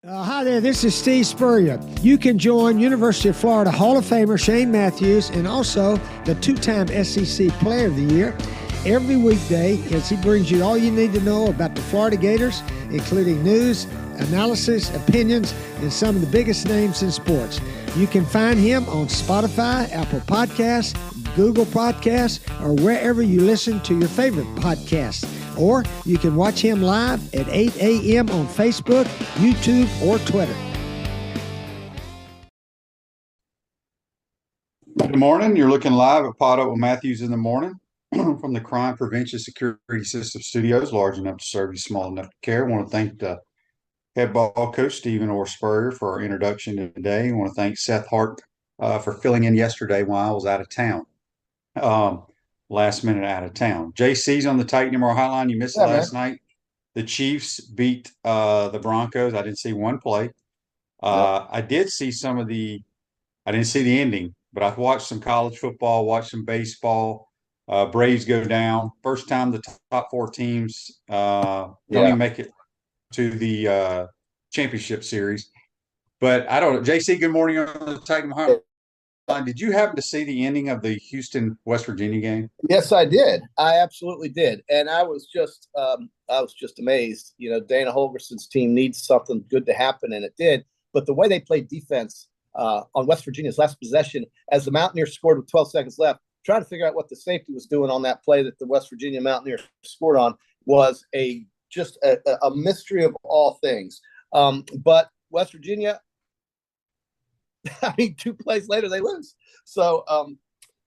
Hi there, this is Steve Spurrier. You can join University of Florida Hall of Famer Shane Matthews and also the two-time SEC Player of the Year every weekday as he brings you all you need to know about the Florida Gators, including news, analysis, opinions, and some of the biggest names in sports. You can find him on Spotify, Apple Podcasts, Google Podcasts, or wherever you listen to your favorite podcasts. Or you can watch him live at 8 a.m. on Facebook, YouTube, or Twitter. Good morning. You're looking live at PodUp with Matthews in the morning from the Crime Prevention Security System Studios, large enough to serve you, small enough to care. I want to thank the head ball coach, Stephen Orr Spurrier, for our introduction today. I want to thank Seth Hart for filling in yesterday while I was out of town. Last minute out of town. JC's on the Titan MR hotline. You missed it last night. The Chiefs beat the Broncos. I didn't see one play. I did see I didn't see the ending, but I watched some college football, watched some baseball. Braves go down. First time the top four teams don't even make it to the championship series. But I don't know. JC, good morning on the Titan hotline. Did you happen to see the ending of the Houston-West Virginia game? Yes, I did. I absolutely did, and I was just amazed. You know, Dana Holgerson's team needs something good to happen, and it did. But the way they played defense on West Virginia's last possession, as the Mountaineers scored with 12 seconds left, trying to figure out what the safety was doing on that play that the West Virginia Mountaineers scored on was just a mystery of all things. But West Virginia, I mean, 2 plays later, they lose. So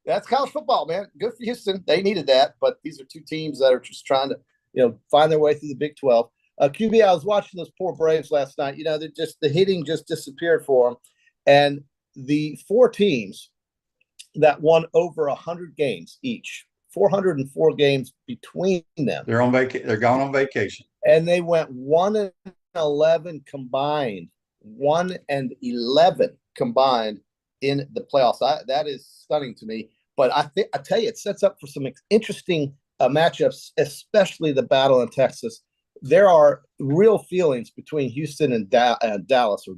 that's college football, man. Good for Houston. They needed that. But these are 2 teams that are just trying to, find their way through the Big 12. QB, I was watching those poor Braves last night. The hitting just disappeared for them. And the 4 teams that won over 100 games each, 404 games between them. They're gone on vacation. And they went 1-11 combined. 1-11 combined in the playoffs. That is stunning to me. But I tell you, it sets up for some interesting matchups, especially the battle in Texas. There are real feelings between Houston and Dallas or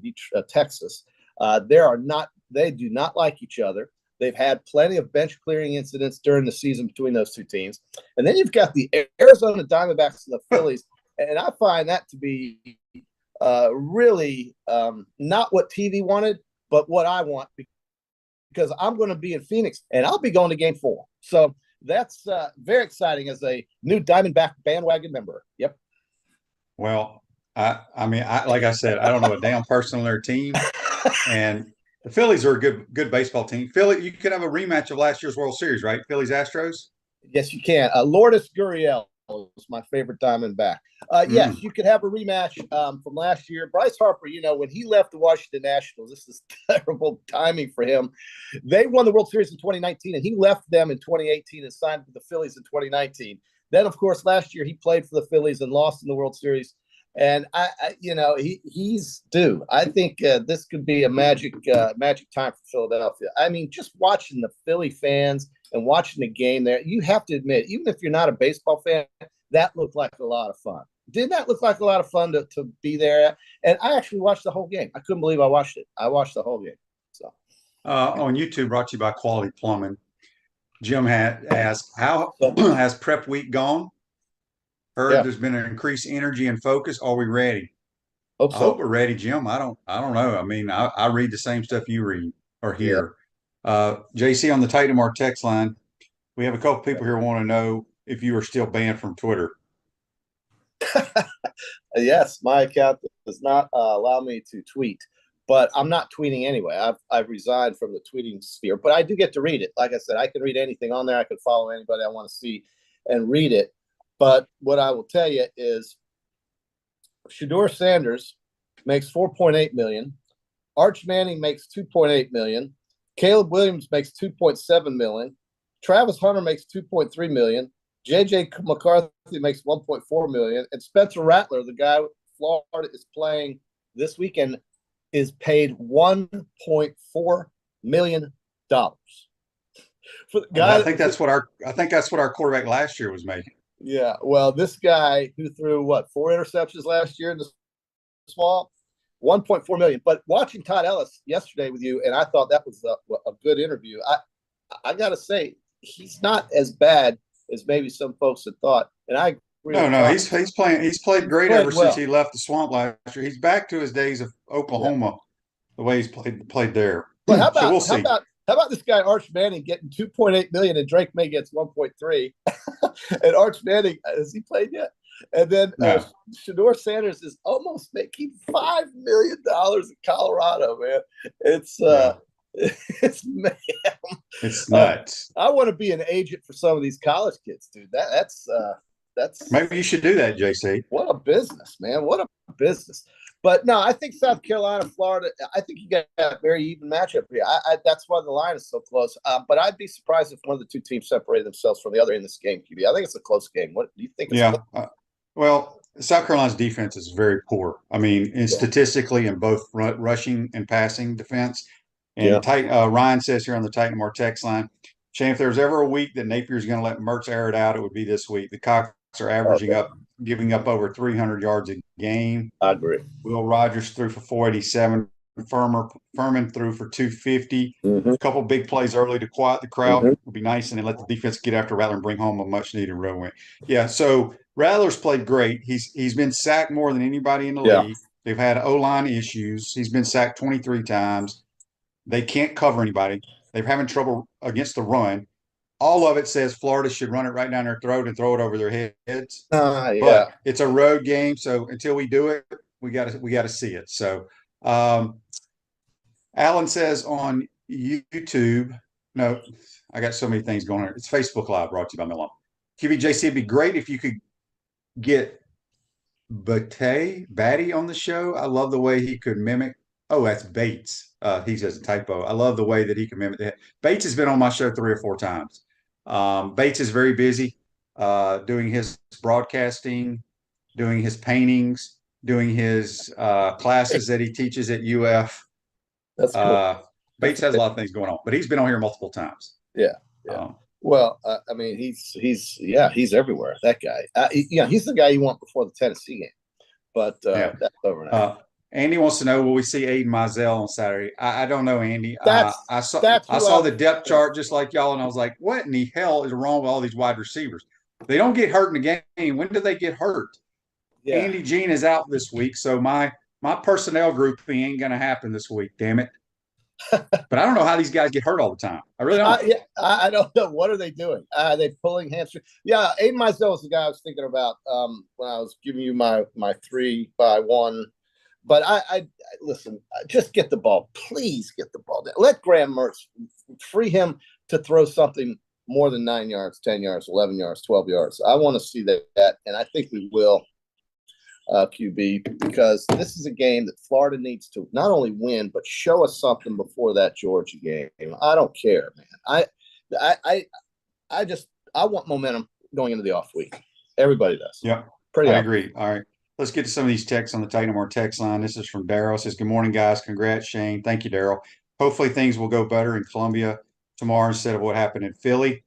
Texas. They do not like each other. They've had plenty of bench clearing incidents during the season between those 2 teams. And then you've got the Arizona Diamondbacks and the Phillies. And I find that to be really not what TV wanted, but what I want, because I'm going to be in Phoenix and I'll be going to game 4. So that's very exciting as a new Diamondback bandwagon member. Yep. Well, I mean, like I said, I don't know a damn person on their team, and the Phillies are a good baseball team. Philly, you could have a rematch of last year's World Series, right? Phillies Astros. Yes, you can. Lourdes Gurriel is my favorite Diamondback. Yes, you could have a rematch from last year. Bryce Harper, when he left the Washington Nationals, this is terrible timing for him. They won the World Series in 2019, and he left them in 2018 and signed with the Phillies in 2019. Then, of course, last year he played for the Phillies and lost in the World Series. And he's due. I think this could be a magic time for Philadelphia. I mean, just watching the Philly fans and watching the game there, you have to admit, even if you're not a baseball fan, that looked like a lot of fun. Did that look like a lot of fun to be there? And I actually watched the whole game. I couldn't believe I watched it. I watched the whole game. So on YouTube, brought to you by Quality Plumbing. Jim had asked, how has prep week gone? Heard there's been an increased energy and focus. Are we ready? I hope we're ready, Jim. I don't know. I mean, I read the same stuff you read or hear. JC on the Titan MR text line. We have a couple people here who want to know if you are still banned from Twitter. Yes, my account does not allow me to tweet, but I'm not tweeting anyway. I've resigned from the tweeting sphere, but I do get to read it. Like I said, I can read anything on there. I can follow anybody I want to see and read it. But what I will tell you is Shedeur Sanders makes $4.8 million. Arch Manning makes $2.8 million. Caleb Williams makes $2.7 million. Travis Hunter makes $2.3 million. J.J. McCarthy makes $1.4 million. And Spencer Rattler, the guy Florida is playing this weekend, is paid $1.4 million. For the guy, I think that's what our quarterback last year was making. Yeah, well, this guy who threw 4 interceptions last year in the fall 1.4 million. But watching Todd Ellis yesterday with you, and I thought that was a good interview. I got to say, he's not as bad as maybe some folks had thought. And I agree. No, he's playing. He's played great ever since he left the swamp last year. He's back to his days of Oklahoma, the way he's played there. But how about, so we'll see. How about this guy Arch Manning getting 2.8 million and Drake May gets 1.3, and Arch Manning, has he played yet? And then Shador Sanders is almost making $5 million in Colorado, man. It's it's man. It's nuts. I want to be an agent for some of these college kids, dude. That's maybe you should do that, JC. What a business, man. What a business. But no, I think South Carolina, Florida, I think you got a very even matchup here. That's why the line is so close. But I'd be surprised if one of the two teams separated themselves from the other in this game, QB. I think it's a close game. What do you think? Well, South Carolina's defense is very poor. I mean, statistically in both rushing and passing defense. And Ryan says here on the Titan More text line, Shane, if there's ever a week that Napier's going to let Mertz air it out, it would be this week. The Cocks are averaging giving up over 300 yards a game. I agree. Will Rogers threw for 487. Furman threw for 250. A couple big plays early to quiet the crowd would be nice, and then let the defense get after Rattler and bring home a much-needed road win. Yeah, so Rattler's played great. He's been sacked more than anybody in the league. They've had O-line issues. He's been sacked 23 times. They can't cover anybody. They're having trouble against the run. All of it says Florida should run it right down their throat and throw it over their heads. But it's a road game, so until we do it, we got to see it. So Alan says on YouTube, no, I got so many things going on. It's Facebook Live brought to you by Milan. QBJC, it'd be great if you could get Batty on the show. I love the way he could mimic. Oh, that's Bates. He says a typo. I love the way that he can mimic that. Bates has been on my show 3 or 4 times. Bates is very busy doing his broadcasting, doing his paintings, doing his classes that he teaches at UF. That's cool. Bates has a lot of things going on, but he's been on here multiple times. Well, I mean, he's everywhere. That guy. He's the guy you want before the Tennessee game. But that's over now. Andy wants to know, will we see Aiden Mizell on Saturday? I don't know, Andy. I saw the depth chart just like y'all, and I was like, what in the hell is wrong with all these wide receivers? They don't get hurt in the game. When do they get hurt? Yeah. Andy Jean is out this week, so my personnel grouping ain't going to happen this week, damn it. But I don't know how these guys get hurt all the time. I really don't. I don't know. What are they doing? Are they pulling hamstring? Yeah, Aiden Mizell is the guy I was thinking about when I was giving you my 3-by-1. But I listen, just get the ball. Please get the ball down. Let Graham Mertz free him to throw something more than 9 yards, 10 yards, 11 yards, 12 yards. I want to see that, and I think we will, QB, because this is a game that Florida needs to not only win, but show us something before that Georgia game. I don't care, man. I want momentum going into the off week. Everybody does. Yeah, I agree. All right. Let's get to some of these texts on the Titan More text line. This is from Daryl. Says, good morning, guys. Congrats, Shane. Thank you, Daryl. Hopefully things will go better in Columbia tomorrow instead of what happened in Philly.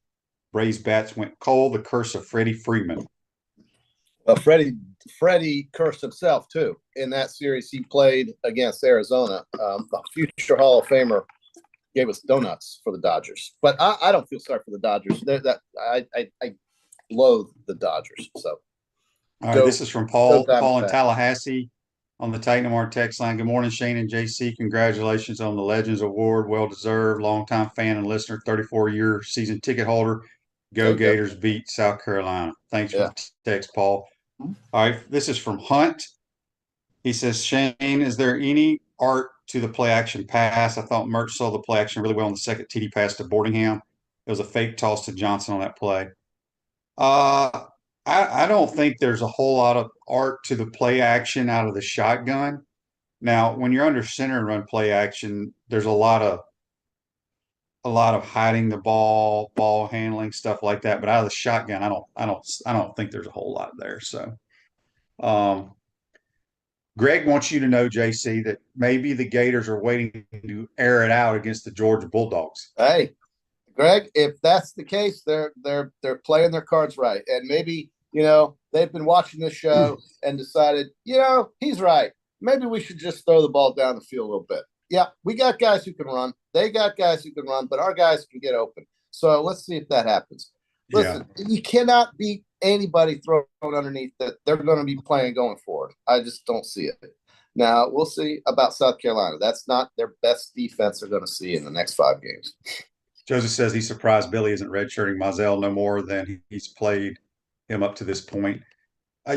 Braves bats went cold. The curse of Freddie Freeman. Freddie cursed himself, too. In that series he played against Arizona, the future Hall of Famer gave us donuts for the Dodgers. But I don't feel sorry for the Dodgers. I loathe the Dodgers, so. All right, this is from Paul in Tallahassee on the Titan More text line. Good morning, Shane and JC. Congratulations on the Legends Award. Well-deserved. Longtime fan and listener, 34-year season ticket holder. Go Gators beat South Carolina. Thanks for the text, Paul. All right, this is from Hunt. He says, Shane, is there any art to the play-action pass? I thought Mertz saw the play-action really well on the second TD pass to Boardingham. It was a fake toss to Johnson on that play. I don't think there's a whole lot of art to the play action out of the shotgun. Now, when you're under center and run play action, there's a lot of hiding the ball handling, stuff like that. But out of the shotgun, I don't think there's a whole lot there. So, Greg wants you to know, JC, that maybe the Gators are waiting to air it out against the Georgia Bulldogs. Hey, Greg, if that's the case, they're playing their cards right, and maybe. They've been watching this show and decided, he's right. maybe we should just throw the ball down the field a little bit. Yeah, we got guys who can run. They got guys who can run, but our guys can get open. So let's see if that happens. Listen, you cannot beat anybody thrown underneath that they're going to be playing going forward. I just don't see it. Now, we'll see about South Carolina. That's not their best defense they're going to see in the next 5 games. Joseph says he's surprised Billy isn't redshirting Mizell no more than he's played him up to this point.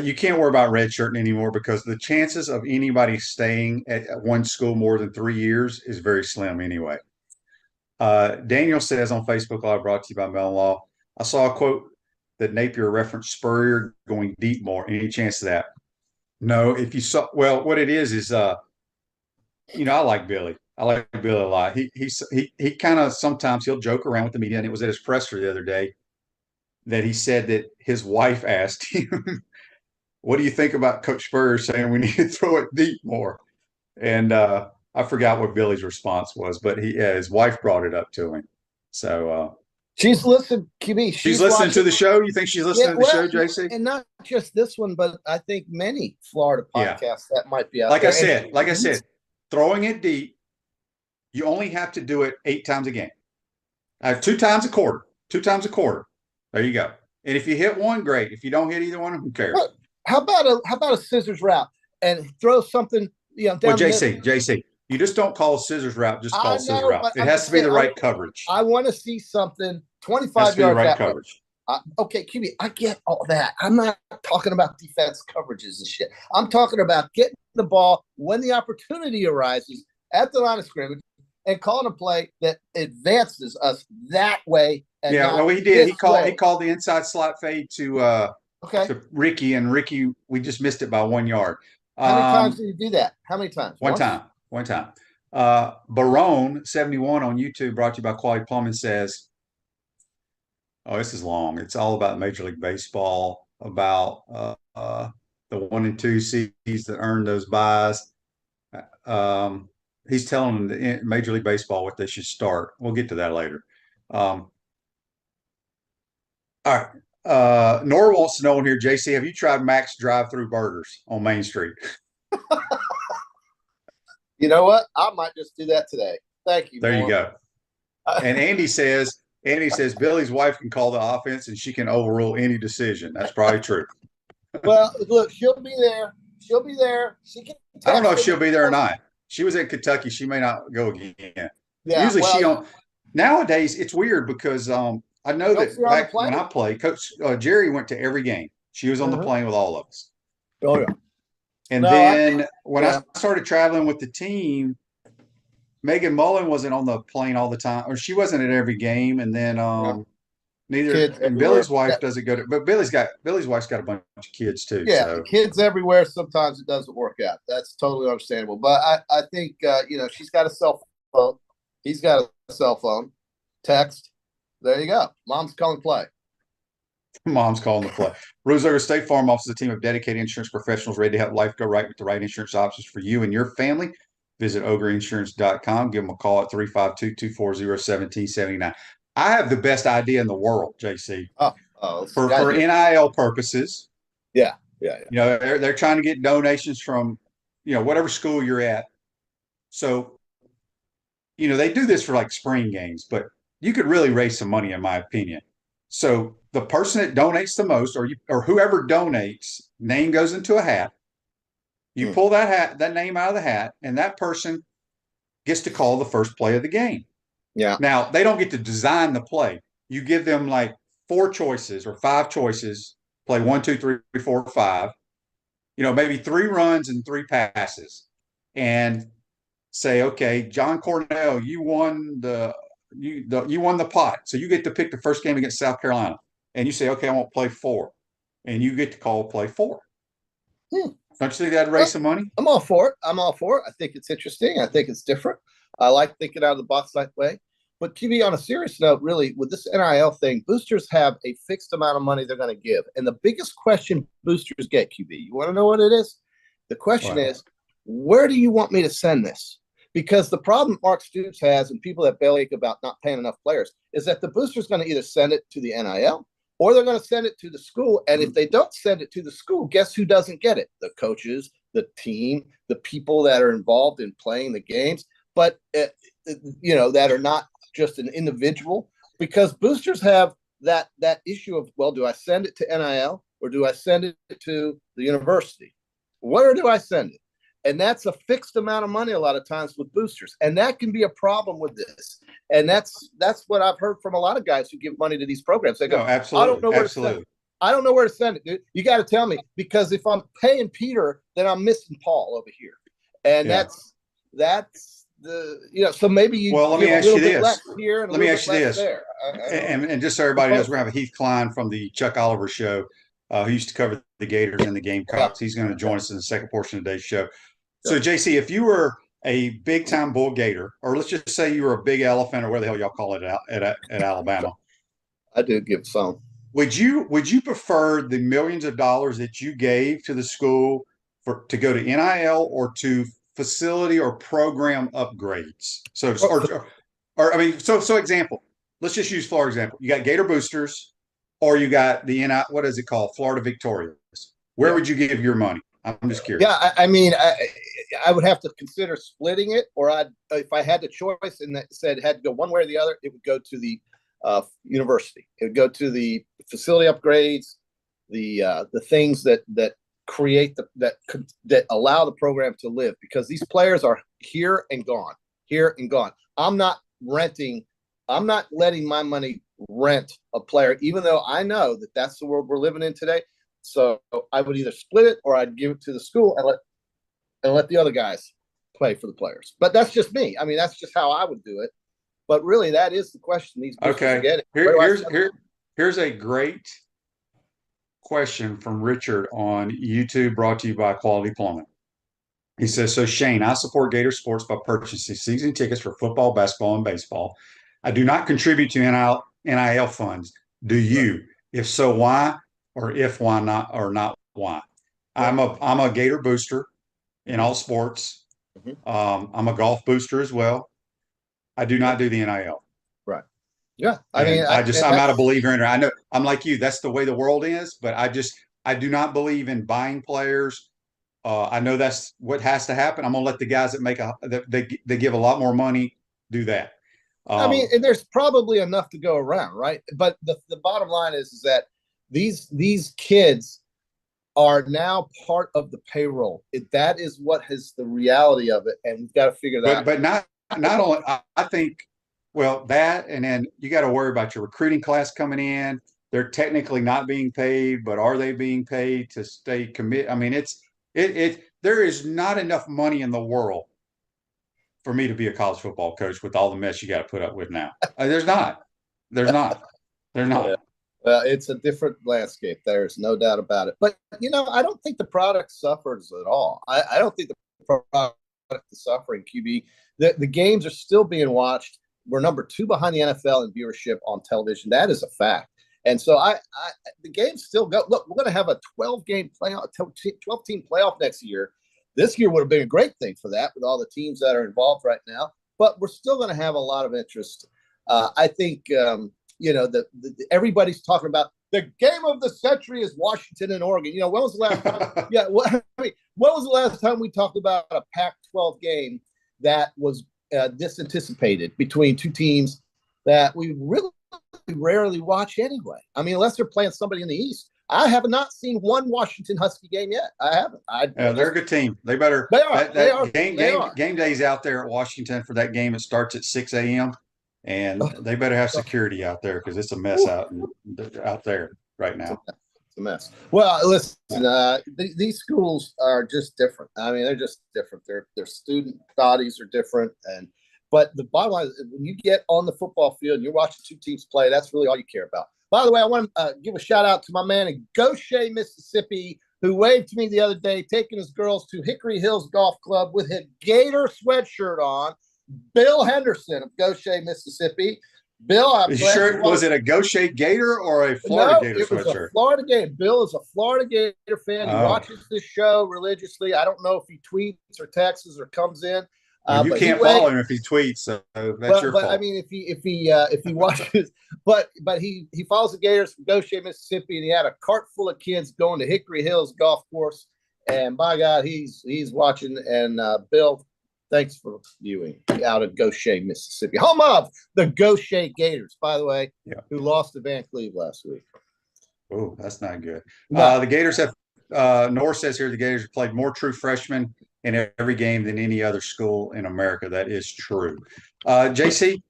You can't worry about redshirting anymore because the chances of anybody staying at one school more than 3 years is very slim anyway. Daniel says on Facebook Live, brought to you by Mellon Law, I saw a quote that Napier referenced Spurrier going deep more. Any chance of that? No. If you saw, well, what it is, I like Billy. I like Billy a lot. He kind of sometimes he'll joke around with the media, and it was at his presser the other day that he said that his wife asked him, "What do you think about Coach Spurrier saying we need to throw it deep more?" And I forgot what Billy's response was, but his wife brought it up to him. So she's listening, QB. She's listening to the show. You think she's listening to the show, JC? And not just this one, but I think many Florida podcasts that might be out like there. I said, throwing it deep, you only have to do it 8 times a game. 2 times a quarter. 2 times a quarter. There you go. And if you hit one, great. If you don't hit either one, who cares? Well, how about a scissors route and throw something down JC, you just don't call a scissors route, just call a scissors route. It has to be the right coverage. I want to see something 25 yards right coverage. Okay, QB, I get all that. I'm not talking about defense coverages and shit. I'm talking about getting the ball when the opportunity arises at the line of scrimmage and calling a play that advances us that way. And he did. He called the inside slot fade to Ricky, and Ricky, we just missed it by 1 yard. How many times did you do that? How many times? One time. Barone 71 on YouTube, brought to you by Quality Plumbing, says, oh, this is long. It's all about Major League Baseball, about the 1 and 2 seeds that earned those buys. He's telling the Major League Baseball what they should start. We'll get to that later. All right. Nora wants to know in here, JC, have you tried Max drive-through burgers on Main Street? You know what? I might just do that today. Thank you. There you go. And Andy says Billy's wife can call the offense and she can overrule any decision. That's probably true. Well, look, she'll be there. She can. I don't know if she'll be there or not. She was in Kentucky. She may not go again. Yeah, usually she don't. Nowadays, it's weird because I know that back when I played, Coach Jerry went to every game. She was on the plane with all of us. Oh, yeah. And then when I started traveling with the team, Megan Mullen wasn't on the plane all the time, or she wasn't at every game. And then Billy's wife doesn't go to, but Billy's wife's got a bunch of kids too. Yeah, so. Kids everywhere. Sometimes it doesn't work out. That's totally understandable. But I think she's got a cell phone. He's got a cell phone. Text. There you go. Mom's calling play. Mom's calling the play. Roseburg State Farm offers a team of dedicated insurance professionals ready to help life go right with the right insurance options for you and your family. Visit ogreinsurance.com. Give them a call at 352-240-1779. I have the best idea in the world, JC. For NIL purposes. Yeah. They're trying to get donations from, whatever school you're at. So, they do this for like spring games, but you could really raise some money, in my opinion. So the person that donates the most, or whoever donates, name goes into a hat. You pull that name out of the hat, and that person gets to call the first play of the game. Yeah. Now, they don't get to design the play. You give them like 4 choices or 5 choices, play 1, 2, 3, 4, 5, maybe 3 runs and 3 passes, and say, okay, John Cornell, you won the pot. So you get to pick the first game against South Carolina. And you say, okay, I want play 4. And you get to call play 4. Don't you think that'd raise some money? I'm all for it. I think it's interesting. I think it's different. I like thinking out of the box that way. But QB, on a serious note, really, with this NIL thing, boosters have a fixed amount of money they're going to give. And the biggest question boosters get, QB, you want to know what it is? The question is, where do you want me to send this? Because the problem Mark Stoops has, and people that bellyache about not paying enough players, is that the booster's going to either send it to the NIL or they're going to send it to the school. And if they don't send it to the school, guess who doesn't get it? The coaches, the team, the people that are involved in playing the games, but that are not just an individual, because boosters have that issue of, well, do I send it to NIL or do I send it to the university? Where do I send it? And that's a fixed amount of money a lot of times with boosters. And that can be a problem with this. And that's what I've heard from a lot of guys who give money to these programs. They go, no, absolutely, I don't know where absolutely. to send it. I don't know where to send it, dude. You got to tell me, because if I'm paying Peter, then I'm missing Paul over here. And that's the, so maybe you let me ask you this. Here and let me ask you this. There. And just so everybody knows, we're going to have Heath Klein from the Chuck Oliver show, who used to cover the Gators and the Gamecocks. He's going to join us in the second portion of today's show. So, JC, if you were a big-time Bull Gator, or let's just say you were a big elephant, or where the hell y'all call it at Alabama. I do give some. Would you prefer the millions of dollars that you gave to the school to go to NIL or to facility or program upgrades? So example, let's just use Florida example. You got Gator Boosters, or you got the what is it called? Florida Victorious. Where would you give your money? I'm just curious. Yeah, I would have to consider splitting it, or if I had the choice and that said it had to go one way or the other, it would go to the university. It would go to the facility upgrades, the things that create that allow the program to live, because these players are here and gone. I'm not renting. I'm not letting my money rent a player, even though I know that that's the world we're living in today. So I would either split it or I'd give it to the school and let the other guys play for the players. But that's just me. I mean, that's just how I would do it. But really, that is the question these boosters are getting. Here's a great question from Richard on YouTube, brought to you by Quality Plumbing. He says, so Shane, I support Gator Sports by purchasing season tickets for football, basketball, and baseball. I do not contribute to NIL funds. Do you? If so, why? Or if why not, or not why? I'm a Gator booster in all sports. I'm a golf booster as well. I do not do the NIL. Right. Yeah. I'm not a believer in it. I know I'm like you. That's the way the world is. But I do not believe in buying players. I know that's what has to happen. I'm gonna let the guys that they give a lot more money do that. And there's probably enough to go around, right? But the bottom line is that these kids are now part of the payroll. That is what is the reality of it, and we've got to figure that out. But not only, I think, well, that, and then you got to worry about your recruiting class coming in. They're technically not being paid, but are they being paid to stay committed? I mean, there is not enough money in the world for me to be a college football coach with all the mess you got to put up with now. There's not. It's a different landscape. There's no doubt about it. But, I don't think the product suffers at all. I don't think the product is suffering, QB. The games are still being watched. We're number 2 behind the NFL in viewership on television. That is a fact. And so the games still go. Look, we're going to have a 12-game playoff, 12-team playoff next year. This year would have been a great thing for that with all the teams that are involved right now. But we're still going to have a lot of interest. I think everybody's talking about the game of the century is Washington and Oregon. When was the last time? When was the last time we talked about a Pac-12 game that was this anticipated between two teams that we really rarely watch anyway? I mean, unless they're playing somebody in the East. I have not seen one Washington Husky game yet. I haven't. They're a good team. They better. They are. Game day's out there at Washington for that game. It starts at 6 a.m. and they better have security out there because it's a mess out there right now. It's a mess. Well, listen, these schools are just different. I mean, they're just different. Their student bodies are different, but the bottom line is when you get on the football field and you're watching two teams play, that's really all you care about. By the way, I want to give a shout out to my man in Goshen, Mississippi, who waved to me the other day, taking his girls to Hickory Hills Golf Club with his Gator sweatshirt on. Bill Henderson of Goshen, Mississippi. Bill, was it a Goshen Gator or a Florida Gator sweatshirt? It was a Florida Gator. Bill is a Florida Gator fan. He watches this show religiously. I don't know if he tweets or texts or comes in. You can't follow him if he tweets, so that's your fault. I mean, if he watches, but he follows the Gators from Goshen, Mississippi, and he had a cart full of kids going to Hickory Hills Golf Course, And by God, he's watching. And Bill, thanks for viewing out of Goshen, Mississippi, home of the Goshen Gators, by the way, who lost to Van Cleve last week. Oh, that's not good. No. The Gators have Norris says here the Gators have played more true freshmen in every game than any other school in America. That is true. JC,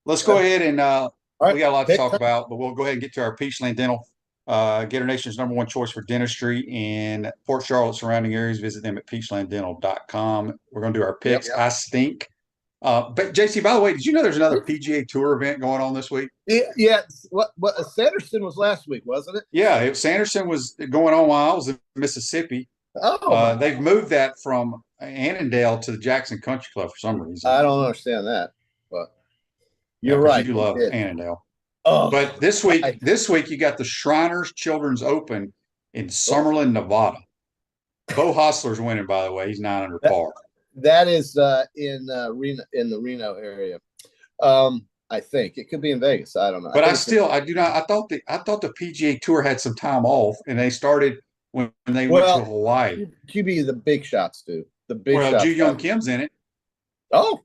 let's go ahead and we got a lot to talk about, but we'll go ahead and get to our Peachland Dental. Gator Nation's #1 choice for dentistry in Port Charlotte surrounding areas. Visit them at peachlanddental.com. We're going to do our picks. I stink. But JC, by the way, did you know there's another PGA Tour event going on this week? Yeah. What Sanderson was last week, wasn't it? Yeah, Sanderson was going on while I was in Mississippi. Oh, they've moved that from Annandale to the Jackson Country Club for some reason. I don't understand that, but you're right. You love Annandale. Oh, but this week you got the Shriners Children's Open in Summerlin, Nevada. Bo Hostler's winning, by the way. He's 9 under par. That is in the Reno area. I think it could be in Vegas. I don't know. But I do not. I thought the PGA Tour had some time off, and they started when they went to Hawaii. QB, the big shots do. The big shots. Ju Young Kim's in it. Oh,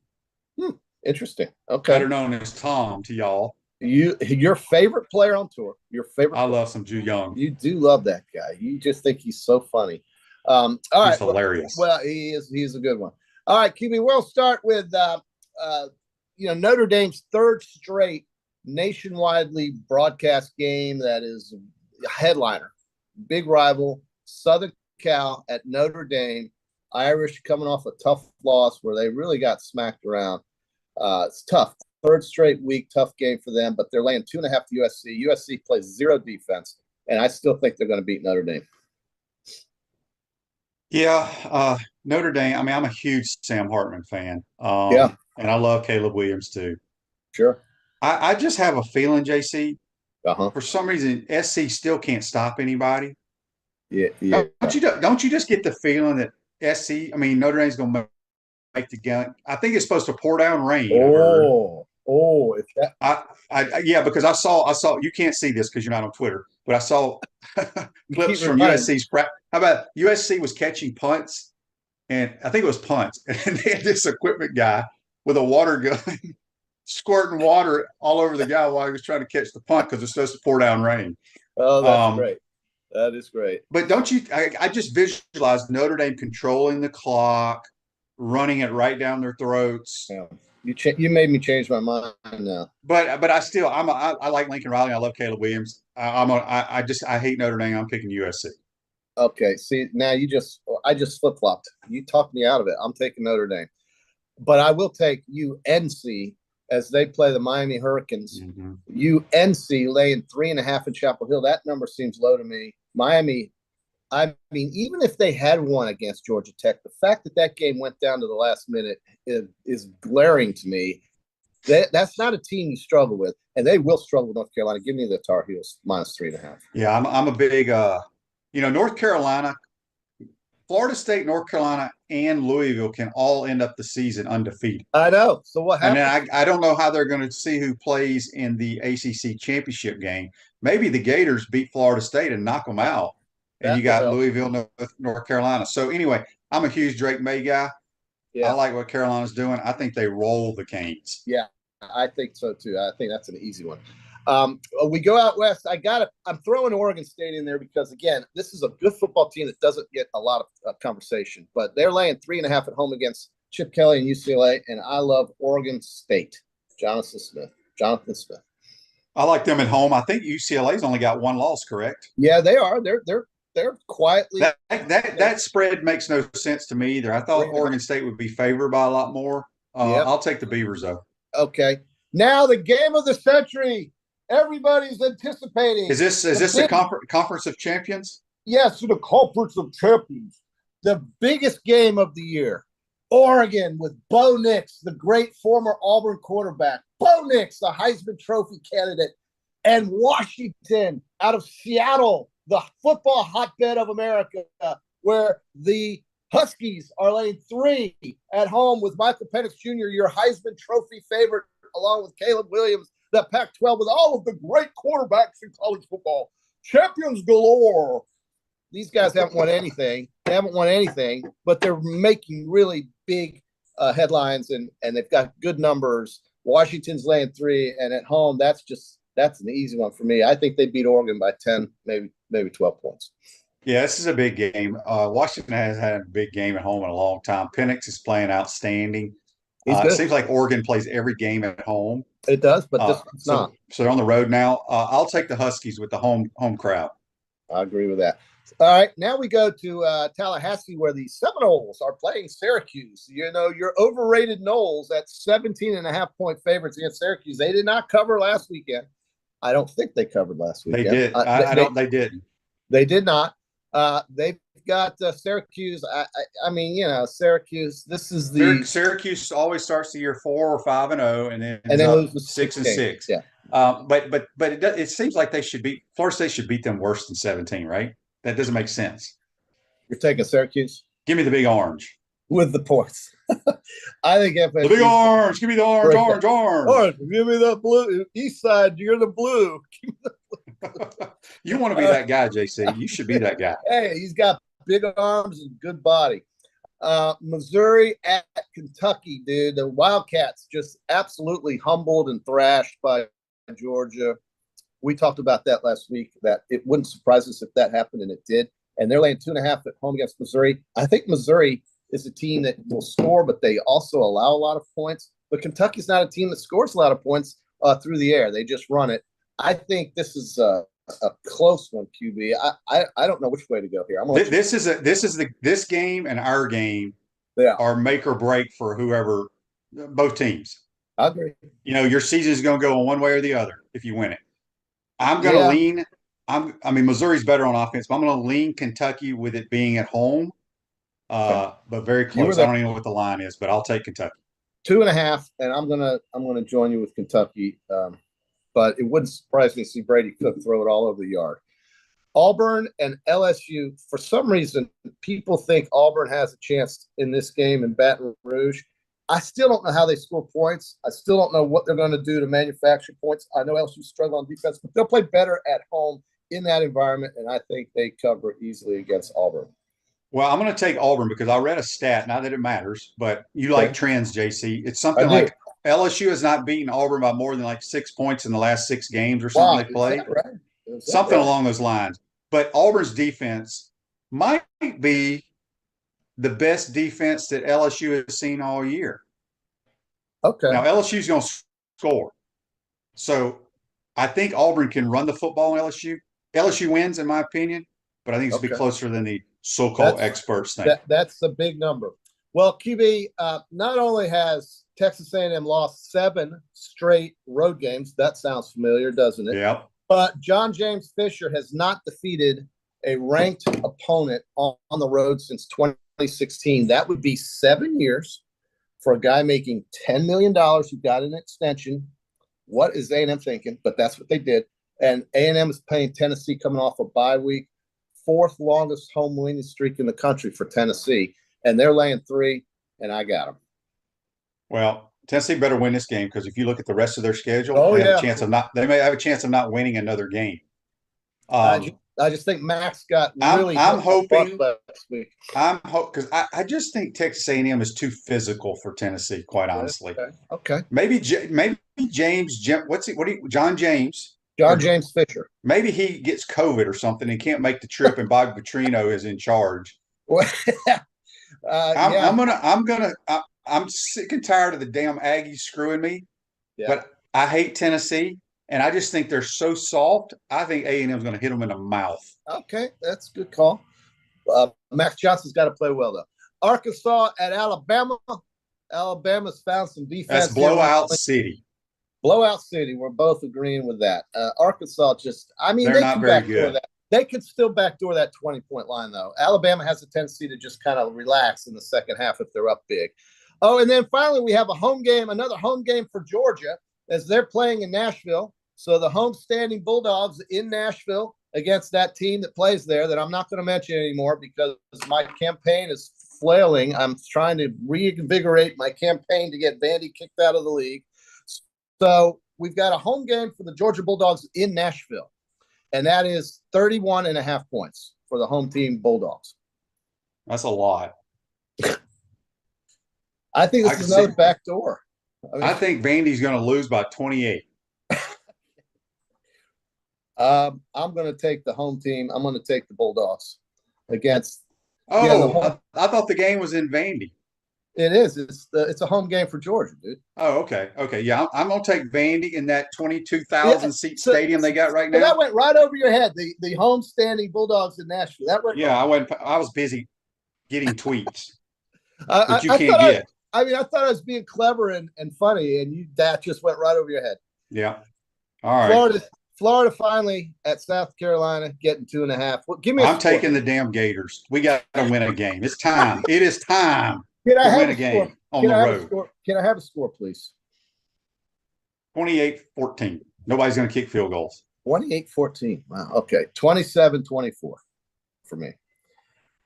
interesting. Okay. Better known as Tom to y'all. Your favorite player on tour. Your favorite. I love some Ju Young. You do love that guy. You just think he's so funny. All right. He's hilarious. Well, he is. He's a good one. All right, QB. We'll start with Notre Dame's third straight nationwidely broadcast game that is a headliner. Big rival, Southern Cal at Notre Dame. Irish coming off a tough loss where they really got smacked around. It's tough. Third straight week, tough game for them, but they're laying 2.5 to USC. USC plays zero defense, and I still think they're going to beat Notre Dame. Yeah, Notre Dame. I mean, I'm a huge Sam Hartman fan. And I love Caleb Williams too. Sure. I just have a feeling, JC. For some reason, SC still can't stop anybody. Yeah. Don't you just get the feeling that SC? I mean, Notre Dame's going to make the game. I think it's supposed to pour down rain. If that. Yeah, because I saw. You can't see this because you're not on Twitter, but I saw clips from USC's practice. How about USC was catching punts, and I think it was punts, and they had this equipment guy with a water gun squirting water all over the guy while he was trying to catch the punt because it's supposed to pour down rain. Oh, that's great. That is great. But don't you? I just visualized Notre Dame controlling the clock, running it right down their throats. Yeah. You made me change my mind now. But I like Lincoln Riley. I love Caleb Williams. I hate Notre Dame. I'm picking USC. Okay. See, now I just flip flopped. You talked me out of it. I'm taking Notre Dame, but I will take UNC as they play the Miami Hurricanes. Mm-hmm. UNC laying 3.5 in Chapel Hill. That number seems low to me. Miami. I mean, even if they had won against Georgia Tech, the fact that game went down to the last minute is glaring to me. That's not a team you struggle with, and they will struggle with North Carolina. Give me the Tar Heels -3.5. Yeah, I'm a big, North Carolina, Florida State, North Carolina, and Louisville can all end up the season undefeated. I know. So what happens? And then I don't know how they're going to see who plays in the ACC championship game. Maybe the Gators beat Florida State and knock them out. And you got Louisville, North Carolina. So anyway, I'm a huge Drake May guy. Yeah. I like what Carolina's doing. I think they roll the Canes. Yeah, I think so too. I think that's an easy one. We go out west. I'm throwing Oregon State in there because, again, this is a good football team that doesn't get a lot of conversation. But they're laying 3.5 at home against Chip Kelly and UCLA, and I love Oregon State. Jonathan Smith. I like them at home. I think UCLA's only got one loss, correct? Yeah, they are. They're quietly that spread makes no sense to me either. I thought Oregon State would be favored by a lot more. I'll take the Beavers though. Okay, now the game of the century. Everybody's anticipating. Is this the Conference of Champions? Yes, the Conference of Champions. The biggest game of the year. Oregon with Bo Nix, the great former Auburn quarterback. Bo Nix, the Heisman Trophy candidate, and Washington out of Seattle, the football hotbed of America, where the Huskies are laying 3 at home with Michael Penix Jr., your Heisman Trophy favorite, along with Caleb Williams, the Pac-12 with all of the great quarterbacks in college football. Champions galore. these guys haven't won anything. They haven't won anything, but they're making really big headlines, and they've got good numbers. Washington's laying 3, and at home, that's an easy one for me. I think they beat Oregon by 10, maybe 12 points. Yeah, this is a big game. Washington has had a big game at home in a long time. Penix is playing outstanding. It seems like Oregon plays every game at home. It does, but this one's not. So they're on the road now. I'll take the Huskies with the home crowd. I agree with that. All right, now we go to Tallahassee, where the Seminoles are playing Syracuse. You know, your overrated Noles at 17.5-point favorites against Syracuse. They did not cover last weekend. I don't think they covered last weekend. They did. They didn't. They did not. They've got Syracuse. I mean, you know, Syracuse. This is Syracuse always starts the year 4 or 5-0, and then loses 6-6. Yeah. But it seems like Florida State should beat them worse than 17, right? That doesn't make sense. You're taking Syracuse? Give me the big orange with the points. I think the big orange. Give me the orange. Orange. Give me the blue. East side. You're the blue. You want to be that guy, JC. You should be that guy. Hey, he's got big arms and good body. Missouri at Kentucky, dude. The Wildcats just absolutely humbled and thrashed by Georgia. We talked about that last week, that it wouldn't surprise us if that happened, and it did. And they're laying 2.5 at home against Missouri. I think Missouri is a team that will score, but they also allow a lot of points. But Kentucky's not a team that scores a lot of points through the air. They just run it. I think this is a close one, QB. I don't know which way to go here. This game and our game are make or break for whoever, both teams. I agree. You know, your season is going to go one way or the other if you win it. I'm going to lean. Missouri's better on offense, but I'm going to lean Kentucky with it being at home, but very close. I don't even know what the line is, but I'll take Kentucky. 2.5, and I'm gonna join you with Kentucky. But it wouldn't surprise me to see Brady Cook throw it all over the yard. Auburn and LSU. For some reason, people think Auburn has a chance in this game in Baton Rouge. I still don't know how they score points. I still don't know what they're going to do to manufacture points. I know LSU struggle on defense, but they'll play better at home in that environment, and I think they cover easily against Auburn. Well, I'm going to take Auburn because I read a stat, not that it matters, but you like trends, JC. It's something like LSU has not beaten Auburn by more than like 6 points in the last 6 games or something they played. Something along those lines. But Auburn's defense might be the best defense that LSU has seen all year. Okay. Now, LSU's going to score. So I think Auburn can run the football in LSU. LSU wins, in my opinion, but I think it's going to be closer than the so-called experts think. That's a big number. Well, QB, not only has Texas A&M lost 7 straight road games. That sounds familiar, doesn't it? Yeah. But John James Fisher has not defeated a ranked opponent on the road since 2016. That would be 7 years for a guy making $10 million who got an extension. What is A&M thinking? But that's what they did. And A&M is playing Tennessee coming off a bye week. 4th longest home winning streak in the country for Tennessee. And they're laying 3, and I got them. Well, Tennessee better win this game because if you look at the rest of their schedule, they may have a chance of not winning another game. I just think Max got really. I'm hoping last week. Because I just think Texas A&M is too physical for Tennessee. Quite honestly. Okay. Maybe James. John James. John James Fisher. Maybe he gets COVID or something and can't make the trip, and Bob Petrino is in charge. I'm sick and tired of the damn Aggies screwing me, but I hate Tennessee, and I just think they're so soft. I think A&M is going to hit them in the mouth. Okay, that's a good call. Max Johnson's got to play well, though. Arkansas at Alabama. Alabama's found some defense. That's blowout city. Blowout city. We're both agreeing with that. Arkansas they're not very good. They could still backdoor that 20-point line, though. Alabama has a tendency to just kind of relax in the second half if they're up big. Oh, and then finally we have another home game for Georgia as they're playing in Nashville. So the homestanding Bulldogs in Nashville against that team that plays there that I'm not going to mention anymore because my campaign is flailing. I'm trying to reinvigorate my campaign to get Vandy kicked out of the league. So we've got a home game for the Georgia Bulldogs in Nashville. And that is 31.5 points for the home team Bulldogs. That's a lot. I think this is another back door. I think Vandy's going to lose by 28. I'm going to take the home team. I'm going to take the Bulldogs against. I thought the game was in Vandy. It is. It's a home game for Georgia, dude. Oh, okay. Okay. Yeah, I'm going to take Vandy in that 22,000 seat stadium they got right now. That went right over your head. The home standing Bulldogs in Nashville. That went. Yeah, I was busy getting tweets that you can't get. I thought I was being clever and funny, and that just went right over your head. Yeah. All right. Florida finally at South Carolina getting 2.5. Well, give me. I'm taking the damn Gators. We got to win a game. It's time. It is time to win a game on the road. Can I have a score, please? 28-14. Nobody's going to kick field goals. 28-14. Wow. Okay. 27-24 for me.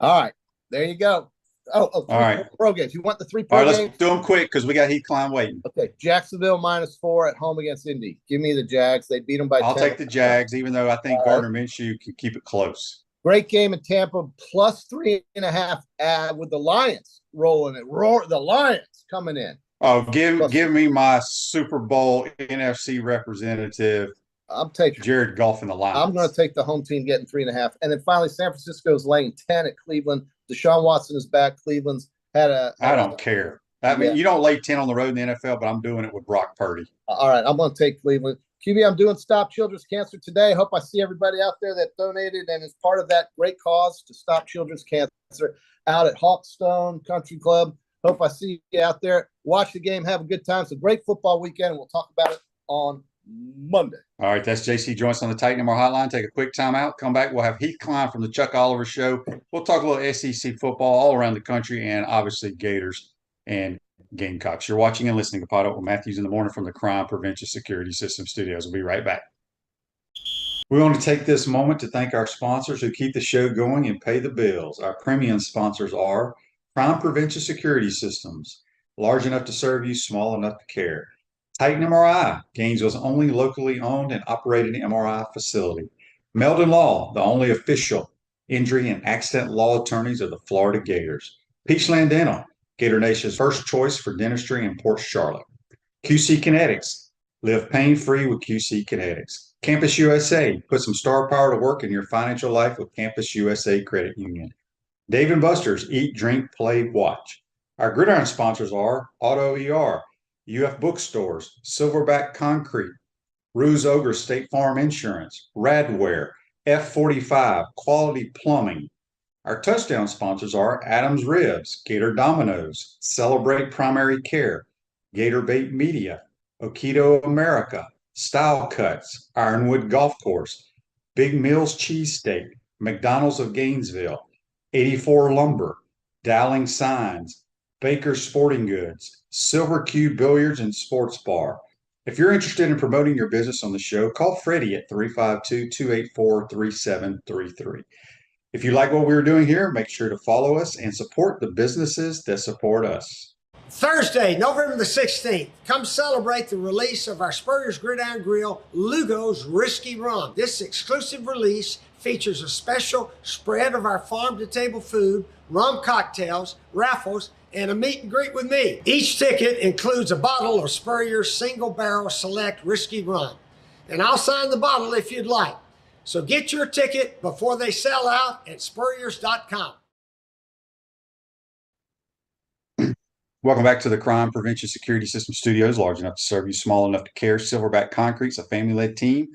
All right. There you go. All right. Pro games. You want the 3 pro games? Let's do them quick because we got Heath Klein waiting. Okay. Jacksonville -4 at home against Indy. Give me the Jags. They beat them by 10. I'll take the Jags, even though I think Gardner Minshew can keep it close. Great game in Tampa, +3.5 with the Lions rolling it. The Lions coming in. Oh, give me my Super Bowl NFC representative. I'm taking Jared Goff and the Lions. I'm going to take the home team getting 3.5. And then finally, San Francisco's laying 10 at Cleveland. Deshaun Watson is back. Cleveland's I don't care. I mean, you don't lay 10 on the road in the NFL, but I'm doing it with Brock Purdy. All right, I'm going to take Cleveland. QB, I'm doing Stop Children's Cancer today. I hope I see everybody out there that donated and is part of that great cause to stop children's cancer out at Hawkstone Country Club. Hope I see you out there. Watch the game. Have a good time. It's a great football weekend, and we'll talk about it on Monday. All right, that's JC Joyce on the Titan MR Hotline. Take a quick timeout. Come back. We'll have Heath Klein from the Chuck Oliver Show. We'll talk a little SEC football all around the country and obviously Gators and Gamecocks. You're watching and listening to PodUp with Matthews in the Morning from the Crime Prevention Security System Studios. We'll be right back. We want to take this moment to thank our sponsors who keep the show going and pay the bills. Our premium sponsors are Crime Prevention Security Systems, large enough to serve you, small enough to care. Titan MRI, Gainesville's only locally owned and operated MRI facility. Meldon Law, the only official injury and accident law attorneys of the Florida Gators. Peachland Dental, Gator Nation's first choice for dentistry in Port Charlotte. QC Kinetics, live pain-free with QC Kinetics. Campus USA, put some star power to work in your financial life with Campus USA Credit Union. Dave & Buster's, eat, drink, play, watch. Our gridiron sponsors are Auto ER, UF Bookstores, Silverback Concrete, Ruse Ogre State Farm Insurance, Radware, F45, Quality Plumbing. Our touchdown sponsors are Adams Ribs, Gator Dominoes, Celebrate Primary Care, Gator Bait Media, Okido America, Style Cuts, Ironwood Golf Course, Big Mills Cheesesteak, McDonald's of Gainesville, 84 Lumber, Dowling Signs, Baker Sporting Goods, Silver Q Billiards and Sports Bar. If you're interested in promoting your business on the show, call Freddie at 352-284-3733. If you like what we're doing here, make sure to follow us and support the businesses that support us. Thursday, November the 16th, come celebrate the release of our Spurrier's Gridiron Grill, Lugo's Risky Rum. This exclusive release features a special spread of our farm-to-table food, rum cocktails, raffles, and a meet and greet with me. Each ticket includes a bottle of Spurrier's Single Barrel Select Risky Rum. And I'll sign the bottle if you'd like. So get your ticket before they sell out at spurriers.com. Welcome back to the Crime Prevention Security System Studios, large enough to serve you, small enough to care. Silverback Concrete's a family-led team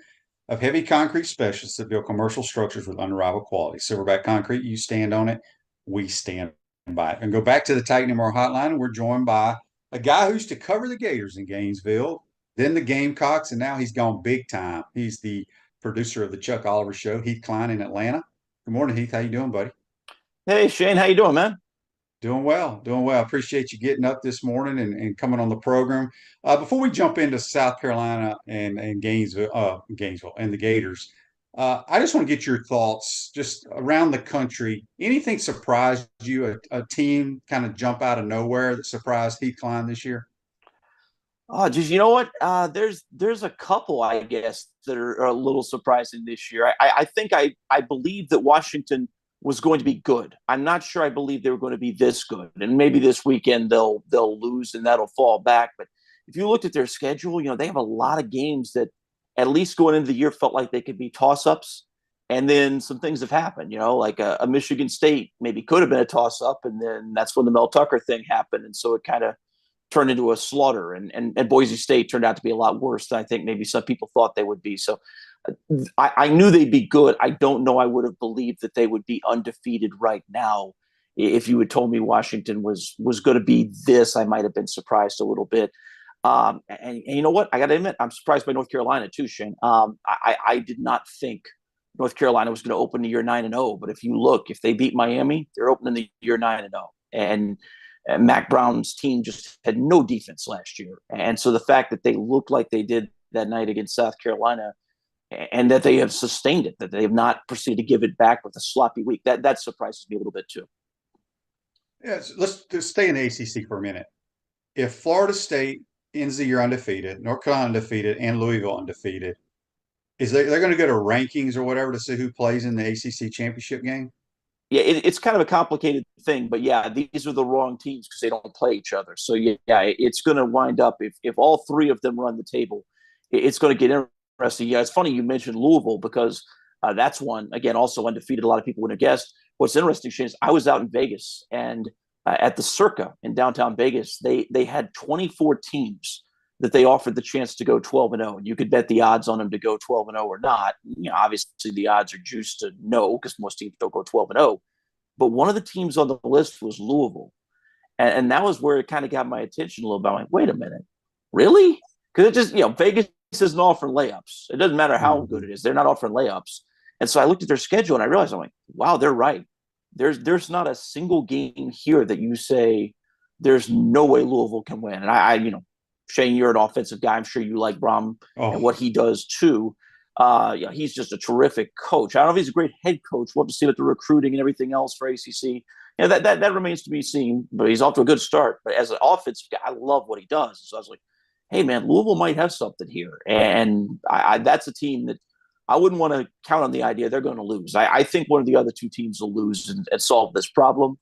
of heavy concrete specialists that build commercial structures with unrivaled quality. Silverback Concrete, you stand on it, we stand by it. And go back to the Titan MR Hotline, and we're joined by a guy who used to cover the Gators in Gainesville, then the Gamecocks, and now he's gone big time. He's the producer of the Chuck Oliver Show, Heath Klein in Atlanta. Good morning, Heath. How you doing, buddy? Hey, Shane. How you doing, man? Doing well. Appreciate you getting up this morning and coming on the program. Before we jump into South Carolina and Gainesville and the Gators, I just want to get your thoughts just around the country. Anything surprised you? A team kind of jump out of nowhere that surprised Heath Klein this year? Oh, geez, you know what? There's a couple, I guess, that are a little surprising this year. I think I believe that Washington was going to be good. I'm not sure I believe they were going to be this good. And maybe this weekend they'll lose and that'll fall back. But if you looked at their schedule, they have a lot of games that at least going into the year felt like they could be toss-ups. And then some things have happened, like a Michigan State maybe could have been a toss-up. And then that's when the Mel Tucker thing happened. And so it kind of turned into a slaughter. And Boise State turned out to be a lot worse than I think maybe some people thought they would be. So I knew they'd be good. I don't know I would have believed that they would be undefeated right now. If you had told me Washington was going to be this, I might have been surprised a little bit. And you know what? I got to admit, I'm surprised by North Carolina too, Shane. I did not think North Carolina was going to open the year 9-0. But if you look, if they beat Miami, they're opening the year 9-0. And Mac Brown's team just had no defense last year. And so the fact that they looked like they did that night against South Carolina, and that they have sustained it, that they have not proceeded to give it back with a sloppy week, that surprises me a little bit too. Yes, let's just stay in the ACC for a minute. If Florida State ends the year undefeated, North Carolina undefeated, and Louisville undefeated, they're going to go to rankings or whatever to see who plays in the ACC championship game? Yeah, it's kind of a complicated thing, but yeah, these are the wrong teams because they don't play each other. So yeah, it's going to wind up if all three of them run the table, it's going to get interesting. Yeah, it's funny you mentioned Louisville because that's one, again, also undefeated. A lot of people wouldn't have guessed. What's interesting, Shane, is I was out in Vegas and at the Circa in downtown Vegas, they had 24 teams that they offered the chance to go 12-0, and you could bet the odds on them to go 12-0 or not. Obviously the odds are juiced to no because most teams don't go 12-0. But one of the teams on the list was Louisville, and that was where it kind of got my attention a little bit. I'm like, wait a minute, really? Because it just Vegas isn't offering layups. It doesn't matter how good it is; they're not offering layups. And so I looked at their schedule and I realized I'm like, wow, they're right. There's not a single game here that you say there's no way Louisville can win. And I Shane, you're an offensive guy. I'm sure you like Brom and what he does too. He's just a terrific coach. I don't know if he's a great head coach. We'll have to see what the recruiting and everything else for ACC. That remains to be seen. But he's off to a good start. But as an offensive guy, I love what he does. So I was like, hey man, Louisville might have something here, and that's a team that I wouldn't want to count on the idea they're going to lose. I think one of the other two teams will lose and solve this problem,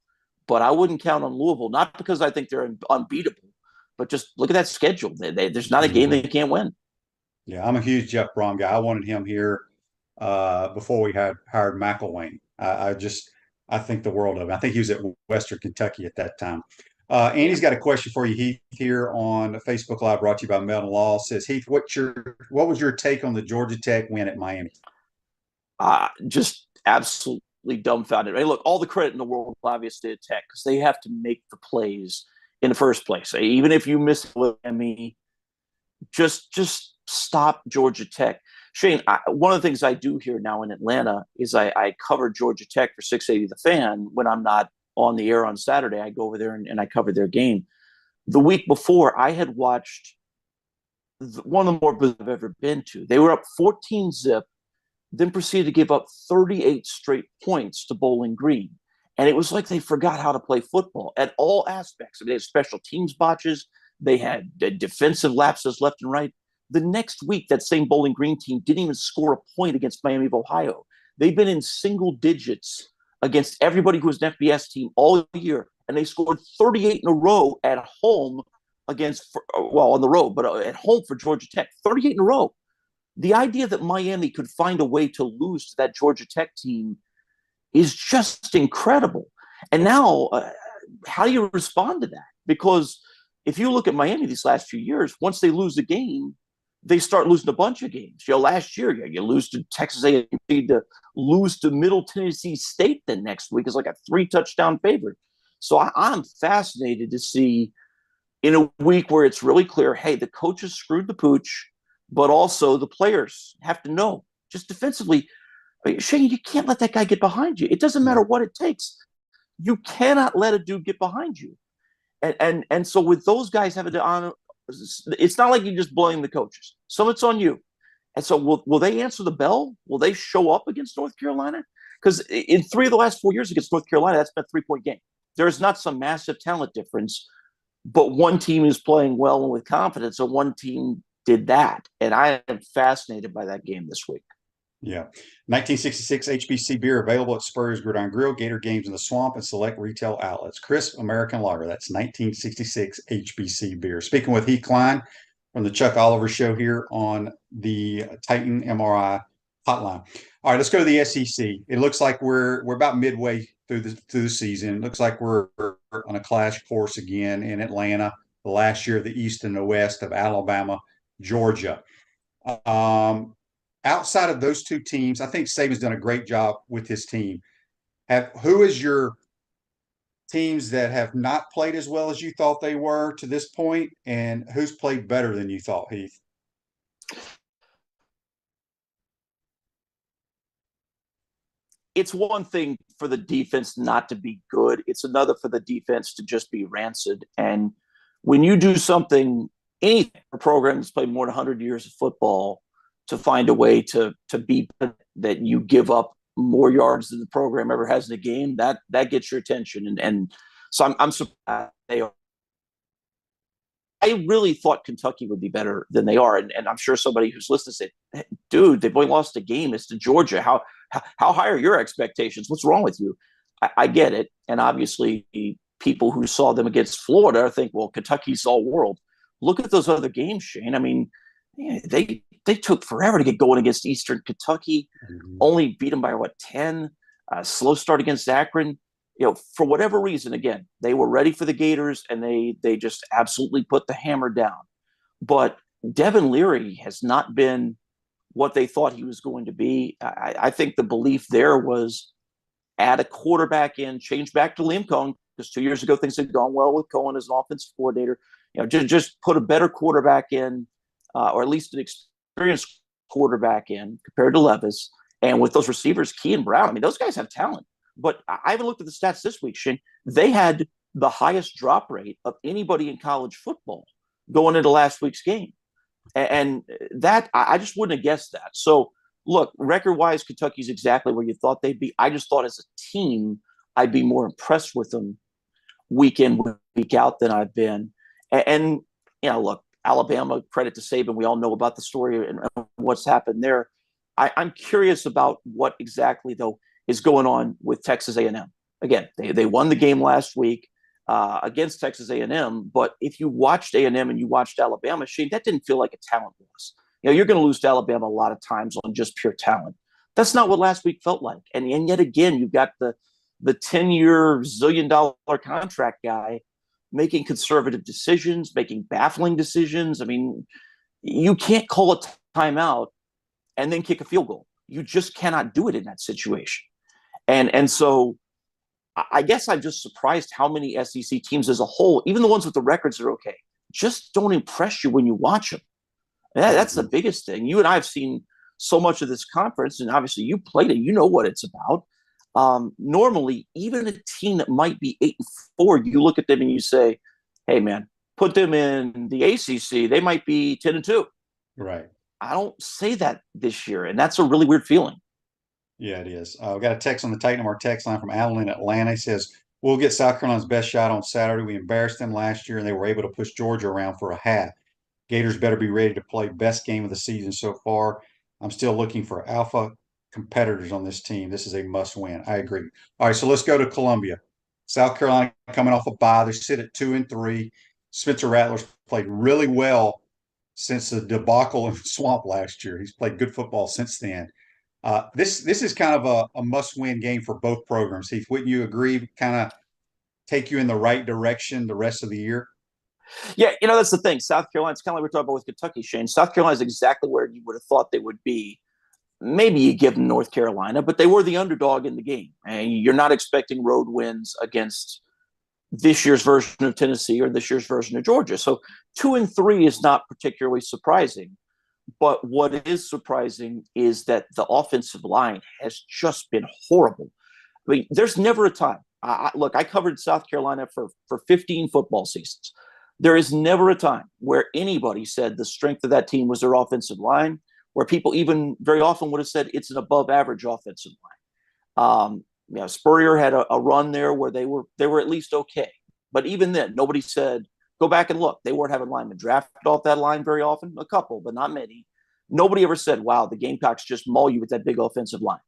but I wouldn't count on Louisville, not because I think they're unbeatable, but just look at that schedule. There's not a game they can't win. Yeah, I'm a huge Jeff Brom guy. I wanted him here before we had hired McElwain. I think the world of him. I think he was at Western Kentucky at that time. Andy's got a question for you, Heath, here on Facebook Live, brought to you by Melton Law. Says, Heath, what was your take on the Georgia Tech win at Miami? Just absolutely dumbfounded. I mean, look, all the credit in the world, obviously, to Tech, because they have to make the plays in the first place. Even if you miss Miami, just stop Georgia Tech. Shane, one of the things I do here now in Atlanta is I cover Georgia Tech for 680 The Fan when I'm not on the air on Saturday. I go over there and I cover their game. The week before, I had watched one of the more I've ever been to. They were up 14-0, then proceeded to give up 38 straight points to Bowling Green. And it was like they forgot how to play football at all aspects. I mean, they had special teams botches. They had defensive lapses left and right. The next week, that same Bowling Green team didn't even score a point against Miami of Ohio. They've been in single digits against everybody who was an FBS team all year, and they scored 38 in a row at home on the road, but at home for Georgia Tech, 38 in a row. The idea that Miami could find a way to lose to that Georgia Tech team is just incredible. And now, how do you respond to that? Because if you look at Miami these last few years, once they lose a game, they start losing a bunch of games. Last year, you lose to Texas A&M, to lose to Middle Tennessee State the next week is like a 3-touchdown favorite. So I'm fascinated to see in a week where it's really clear, hey, the coaches screwed the pooch, but also the players have to know, just defensively, Shane, you can't let that guy get behind you. It doesn't matter what it takes. You cannot let a dude get behind you. And so with those guys having to honor, it's not like you just blame the coaches. Some of it's on you. And so will they answer the bell? Will they show up against North Carolina? Because in 3 of the last 4 years against North Carolina, that's been a 3-point game. There's not some massive talent difference, but one team is playing well and with confidence, and one team did that. And I am fascinated by that game this week. Yeah. 1966 HBC beer available at Spurrier's Gridiron Grill, Gator Games in the Swamp, and select retail outlets. Crisp American Lager. That's 1966 HBC beer. Speaking with Heath Klein from the Chuck Oliver Show here on the Titan MRI hotline. All right, let's go to the SEC. It looks like we're about midway through the season. It looks like we're on a clash course again in Atlanta. The last year of the East and the West of Alabama, Georgia. Outside of those two teams, I think Saban's done a great job with his team. Who is your teams that have not played as well as you thought they were to this point, and who's played better than you thought, Heath? It's one thing for the defense not to be good. It's another for the defense to just be rancid. And when you do something, any program that's played more than 100 years of football, to find a way to be that you give up more yards than the program ever has in a game, that gets your attention. And so I'm surprised they are. I really thought Kentucky would be better than they are. And I'm sure somebody who's listening said, hey, dude, they've only lost a game. It's to Georgia. How high are your expectations? What's wrong with you? I get it. And obviously people who saw them against Florida think, well, Kentucky's all world. Look at those other games, Shane. I mean, they took forever to get going against Eastern Kentucky, only beat them by 10, slow start against Akron. For whatever reason, again, they were ready for the Gators and they just absolutely put the hammer down. But Devin Leary has not been what they thought he was going to be. I think the belief there was add a quarterback in, change back to Liam Cohen, because 2 years ago things had gone well with Cohen as an offensive coordinator. Just put a better quarterback in, or at least an experienced quarterback in compared to Levis. And with those receivers, Key and Brown, I mean, those guys have talent. But I haven't looked at the stats this week, Shane. They had the highest drop rate of anybody in college football going into last week's game. And that, I just wouldn't have guessed that. So, look, record-wise, Kentucky's exactly where you thought they'd be. I just thought as a team, I'd be more impressed with them week in, week out than I've been. And look, Alabama, credit to Saban. We all know about the story and what's happened there. I'm curious about what exactly, though, is going on with Texas A&M. Again, they won the game last week against Texas A&M, but if you watched A&M and you watched Alabama, Shane, that didn't feel like a talent loss. You're going to lose to Alabama a lot of times on just pure talent. That's not what last week felt like. And yet again, you've got the 10-year, zillion-dollar contract guy making conservative decisions, making baffling decisions. I mean, you can't call a timeout and then kick a field goal. You just cannot do it in that situation. And so I guess I'm just surprised how many SEC teams as a whole, even the ones with the records are okay, just don't impress you when you watch them. And that's the biggest thing. You and I have seen so much of this conference, and obviously you played it. You know what it's about. Normally, even a team that might be 8-4, you look at them and you say, hey, man, put them in the ACC. They might be 10-2. Right. I don't say that this year, and that's a really weird feeling. Yeah, it is. We got a text on the Titan MR text line from Alan in Atlanta. He says, we'll get South Carolina's best shot on Saturday. We embarrassed them last year, and they were able to push Georgia around for a half. Gators better be ready to play best game of the season so far. I'm still looking for alpha competitors on this team. This is a must-win. I agree. All right, so let's go to Columbia. South Carolina coming off a bye. They sit at 2-3. Spencer Rattler's played really well since the debacle in the Swamp last year. He's played good football since then. This is kind of a must-win game for both programs. Heath, wouldn't you agree? Kind of take you in the right direction the rest of the year? Yeah, that's the thing. South Carolina's kind of like we're talking about with Kentucky, Shane. South Carolina is exactly where you would have thought they would be. Maybe you give them North Carolina, but they were the underdog in the game. And you're not expecting road wins against this year's version of Tennessee or this year's version of Georgia. So 2-3 is not particularly surprising. But what is surprising is that the offensive line has just been horrible. I mean, there's never a time. Look, I covered South Carolina for 15 football seasons. There is never a time where anybody said the strength of that team was their offensive line, where people even very often would have said it's an above average offensive line. Spurrier had a run there where they were at least okay. But even then, nobody said, go back and look. They weren't having linemen drafted off that line very often. A couple, but not many. nobody ever said, wow, the Gamecocks just maul you with that big offensive line.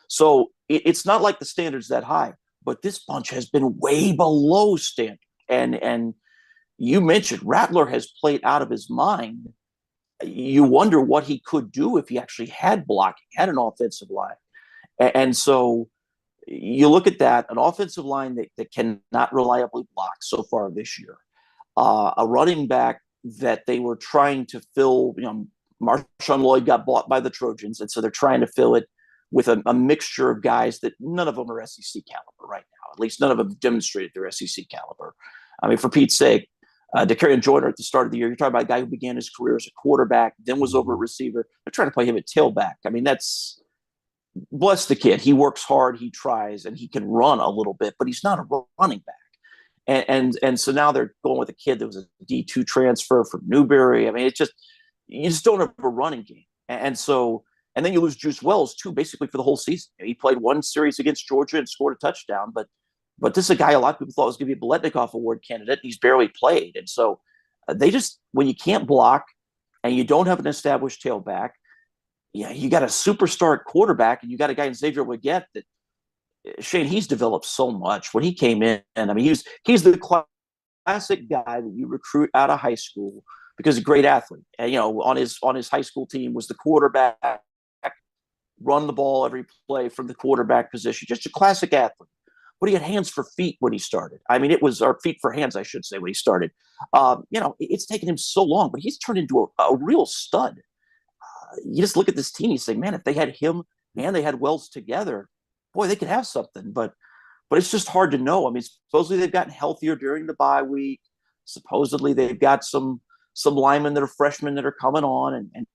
So it's not like the standard's that high, but this bunch has been way below standard. And you mentioned Rattler has played out of his mind. You wonder what he could do if he actually had blocking, had an offensive line. And so you look at that, an offensive line that cannot reliably block so far this year, a running back that they were trying to fill. Marshawn Lloyd got bought by the Trojans, and so they're trying to fill it with a mixture of guys that none of them are SEC caliber right now. At least none of them demonstrated their SEC caliber. I mean, for Pete's sake, DeCarrion Joyner at the start of the year, you're talking about a guy who began his career as a quarterback, then was over at receiver. They're trying to play him at tailback. I mean, that's bless the kid. He works hard, he tries, and he can run a little bit, but he's not a running back. And so now they're going with a kid that was a D2 transfer from Newberry. I mean, you just don't have a running game. And then you lose Juice Wells too, basically for the whole season. He played one series against Georgia and scored a touchdown, but this is a guy a lot of people thought was going to be a Biletnikoff Award candidate, and he's barely played. And so when you can't block and you don't have an established tailback, you got a superstar quarterback, and you got a guy in Xavier Leggett that, Shane, he's developed so much. When he came in, I mean, he's the classic guy that you recruit out of high school because he's a great athlete. And, on his high school team was the quarterback, run the ball every play from the quarterback position, just a classic athlete. But he had hands for feet when he started. I mean, it was our feet for hands, I should say, when he started. It's taken him so long, but he's turned into a real stud. You just look at this team, you say, man, if they had him and they had Wells together, boy, they could have something. But it's just hard to know. I mean, supposedly they've gotten healthier during the bye week. Supposedly they've got some linemen that are freshmen that are coming on, and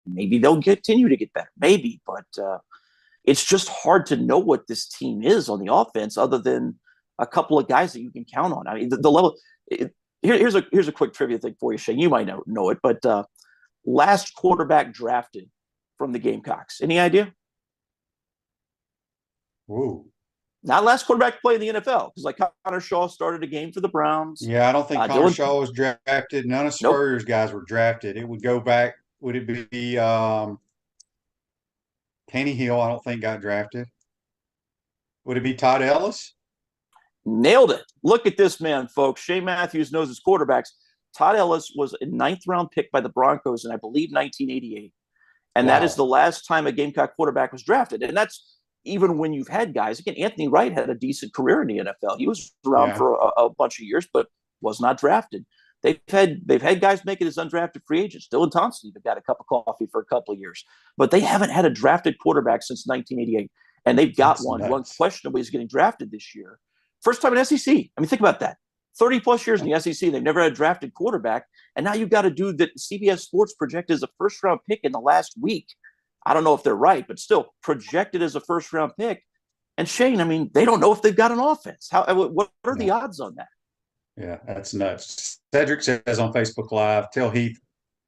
maybe they'll continue to get better. Maybe, but it's just hard to know what this team is on the offense, other than a couple of guys that you can count on. I mean, the level. Here's a quick trivia thing for you, Shane. You might know it, but last quarterback drafted from the Gamecocks. Any idea? Whoa. Not last quarterback to play in the NFL, because like Connor Shaw started a game for the Browns. Yeah, I don't think Connor Shaw was drafted. None of Spurrier's guys were drafted. It would go back. Would it be Kenny Hill? I don't think got drafted. Would it be Todd Ellis? Nailed it. Look at this man, folks. Shane Matthews knows his quarterbacks. Todd Ellis was a 9th round pick by the Broncos in, I believe, 1988. And That is the last time a Gamecock quarterback was drafted. And that's even when you've had guys. Again, Anthony Wright had a decent career in the NFL. He was around for a bunch of years, but was not drafted. They've had guys make it as undrafted free agents. Dylan Thompson even got a cup of coffee for a couple of years. But they haven't had a drafted quarterback since 1988. And they've got one who unquestionably is getting drafted this year. First time in SEC. I mean, think about that. 30-plus years in the SEC, they've never had a drafted quarterback. And now you've got a dude that CBS Sports projected as a first-round pick in the last week. I don't know if they're right, but still projected as a first-round pick. And Shane, I mean, they don't know if they've got an offense. What are the odds on that? Yeah, that's nuts. Cedric says on Facebook Live, tell Heath